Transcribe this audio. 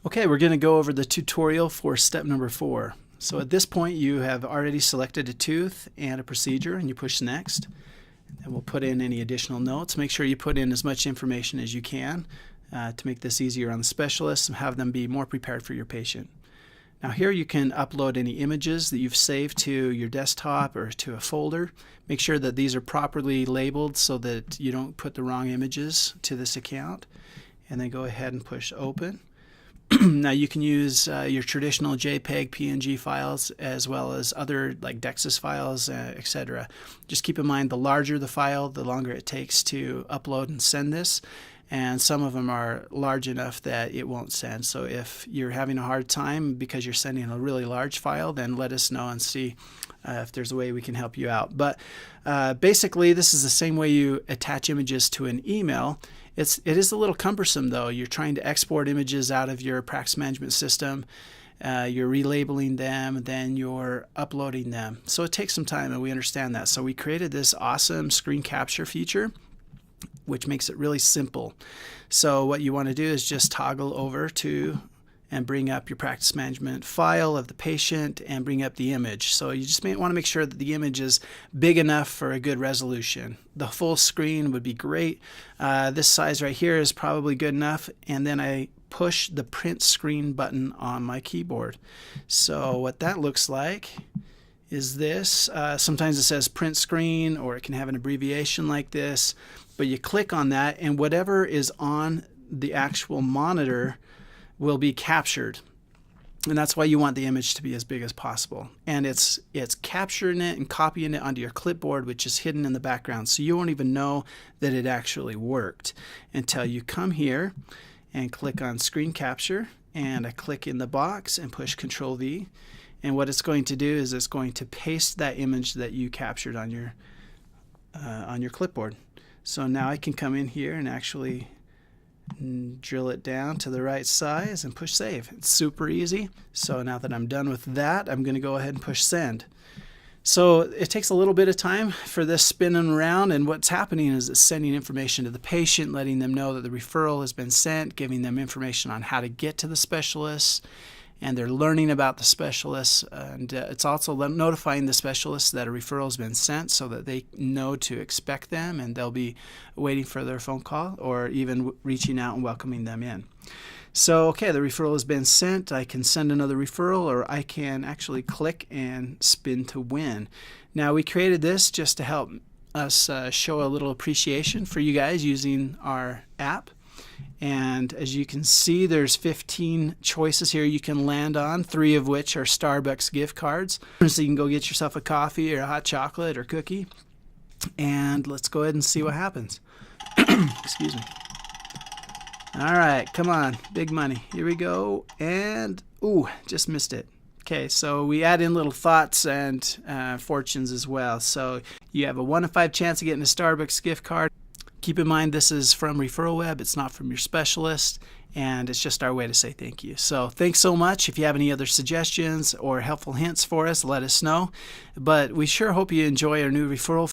Okay, we're going to go over the tutorial for step number 4. So at this point you have already selected a tooth and a procedure, and you push next. And we'll put in any additional notes. Make sure you put in as much information as you can to make this easier on the specialist and have them be more prepared for your patient. Now here you can upload any images that you've saved to your desktop or to a folder. Make sure that these are properly labeled so that you don't put the wrong images to this account. And then go ahead and push open. Now you can use your traditional JPEG, PNG files as well as other like DEXIS files, etc. Just keep in mind the larger the file, the longer it takes to upload and send this. And some of them are large enough that it won't send. So if you're having a hard time because you're sending a really large file, then let us know and see if there's a way we can help you out. But basically this is the same way you attach images to an email. It is a little cumbersome though. You're trying to export images out of your practice management system. You're relabeling them, then you're uploading them. So it takes some time, and we understand that. So we created this awesome screen capture feature, which makes it really simple. So what you want to do is just toggle over to and bring up your practice management file of the patient and bring up the image. So you just want to make sure that the image is big enough for a good resolution. The full screen would be great. This size right here is probably good enough, and then I push the print screen button on my keyboard. So what that looks like is this. Sometimes it says print screen, or it can have an abbreviation like this, but you click on that and whatever is on the actual monitor will be captured, and that's why you want the image to be as big as possible. And it's capturing it and copying it onto your clipboard, which is hidden in the background, so you won't even know that it actually worked until you come here and click on screen capture, and I click in the box and push Control V, and what it's going to do is it's going to paste that image that you captured on your clipboard. So now I can come in here and actually drill it down to the right size and push save. It's super easy. So now that I'm done with that, I'm going to go ahead and push send. So it takes a little bit of time for this spinning around, and what's happening is it's sending information to the patient, letting them know that the referral has been sent, giving them information on how to get to the specialist, and they're learning about the specialist, and it's also notifying the specialist that a referral has been sent so that they know to expect them, and they'll be waiting for their phone call or even reaching out and welcoming them in. So okay, the referral has been sent. I can send another referral, or I can actually click and spin to win. Now we created this just to help us show a little appreciation for you guys using our app. And as you can see, there's 15 choices here you can land on, 3 of which are Starbucks gift cards. So you can go get yourself a coffee or a hot chocolate or cookie. And let's go ahead and see what happens. Excuse me. All right, come on, big money. Here we go. And, ooh, just missed it. Okay, so we add in little thoughts and fortunes as well. So you have a 1 in 5 chance of getting a Starbucks gift card. Keep in mind this is from ReferralWeb, it's not from your specialist, and it's just our way to say thank you. So thanks so much. If you have any other suggestions or helpful hints for us, let us know. But we sure hope you enjoy our new referral